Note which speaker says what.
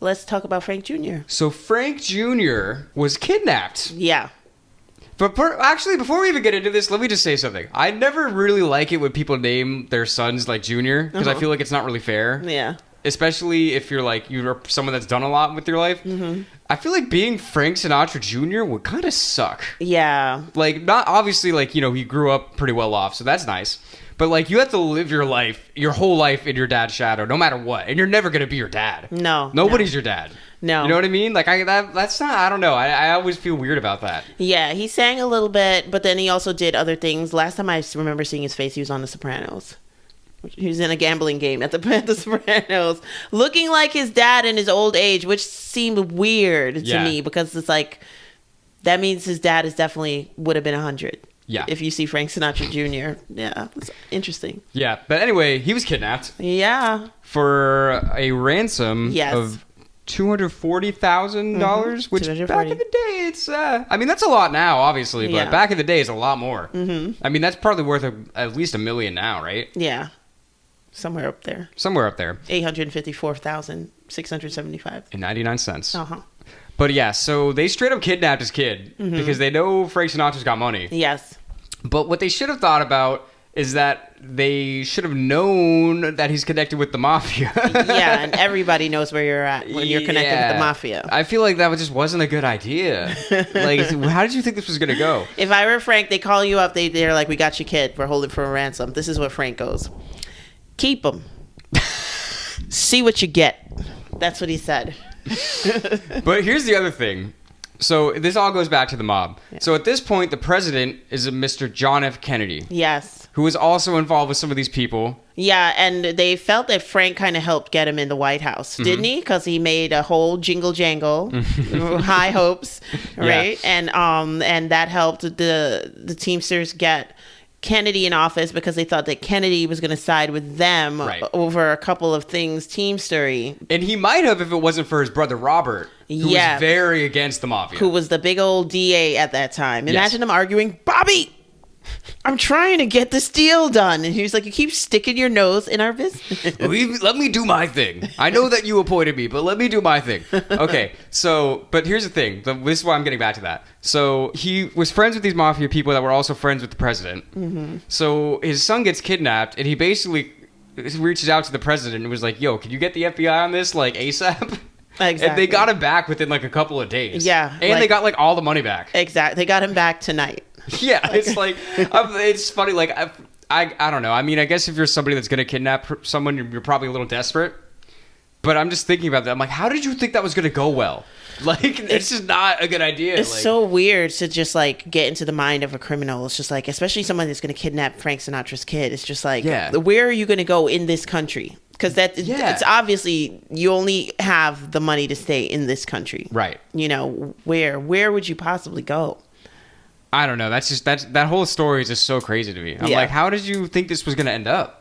Speaker 1: Let's talk about Frank Jr.
Speaker 2: So Frank Jr. was kidnapped.
Speaker 1: Yeah.
Speaker 2: But actually, before we even get into this, let me just say something. I never really like it when people name their sons like Junior, because I feel like it's not really fair.
Speaker 1: Yeah.
Speaker 2: Especially if you're someone that's done a lot with your life. Mm-hmm. I feel like being Frank Sinatra Jr. would kind of suck.
Speaker 1: Yeah.
Speaker 2: Like, not obviously, like, you know, he grew up pretty well off, so that's nice. But, like, you have to live your life, your whole life in your dad's shadow, no matter what. And you're never going to be your dad.
Speaker 1: No.
Speaker 2: Nobody's your dad.
Speaker 1: No.
Speaker 2: You know what I mean? Like, that's not, I don't know. I always feel weird about that.
Speaker 1: Yeah, he sang a little bit, but then he also did other things. Last time I remember seeing his face, he was on The Sopranos. He was in a gambling game at the Sopranos, looking like his dad in his old age, which seemed weird to me because it's like, that means his dad would have been 100.
Speaker 2: Yeah.
Speaker 1: If you see Frank Sinatra Jr. Yeah, it's interesting.
Speaker 2: Yeah, but anyway, he was kidnapped.
Speaker 1: Yeah.
Speaker 2: For a ransom of $240,000, which back in the day, it's, I mean, that's a lot now, obviously, but back in the day, it's a lot more. Mm-hmm. I mean, that's probably worth at least $1 million now, right?
Speaker 1: Yeah. Somewhere up there. 854,675.
Speaker 2: And 99 cents.
Speaker 1: Uh-huh.
Speaker 2: But yeah, so they straight up kidnapped his kid because they know Frank Sinatra's got money.
Speaker 1: Yes.
Speaker 2: But what they should have thought about is that they should have known that he's connected with the mafia.
Speaker 1: Yeah, and everybody knows where you're at when you're connected with the mafia.
Speaker 2: I feel like that just wasn't a good idea. Like, how did you think this was going to go?
Speaker 1: If I were Frank, they call you up, they're like, we got your kid, we're holding for a ransom. This is what Frank goes. Keep him. See what you get. That's what he said.
Speaker 2: But here's the other thing. So this all goes back to the mob.
Speaker 1: Yeah.
Speaker 2: So at this point, the president is a Mr. John F. Kennedy.
Speaker 1: Yes.
Speaker 2: Who was also involved with some of these people.
Speaker 1: Yeah, and they felt that Frank kind of helped get him in the White House, didn't he? Because he made a whole jingle jangle, high hopes, right? Yeah. And that helped the Teamsters get Kennedy in office because they thought that Kennedy was going to side with them over a couple of things Teamstery.
Speaker 2: And he might have if it wasn't for his brother Robert, who was very against the mafia.
Speaker 1: Who was the big old DA at that time. Imagine them arguing, Bobby, I'm trying to get this deal done. And he was like, you keep sticking your nose in our business.
Speaker 2: Let me do my thing. I know that you appointed me, but let me do my thing. Okay, so, but here's the thing. This is why I'm getting back to that. So he was friends with these mafia people that were also friends with the president. Mm-hmm. So his son gets kidnapped, and he basically reaches out to the president and was like, yo, can you get the FBI on this, like, ASAP? Exactly. And they got him back within, like, a couple of days.
Speaker 1: Yeah.
Speaker 2: And they got, like, all the money back.
Speaker 1: Exactly. They got him back tonight.
Speaker 2: Yeah, it's like, it's funny, like, I don't know. I mean, I guess if you're somebody that's going to kidnap someone, you're probably a little desperate. But I'm just thinking about that. I'm like, how did you think that was going to go well? Like, it's just not a good idea.
Speaker 1: It's so weird to just, like, get into the mind of a criminal. It's just like, especially someone that's going to kidnap Frank Sinatra's kid. It's just like, where are you going to go in this country? Because it's obviously, you only have the money to stay in this country.
Speaker 2: Right.
Speaker 1: You know, where would you possibly go?
Speaker 2: I don't know. That whole story is just so crazy to me. I'm like, how did you think this was going to end up?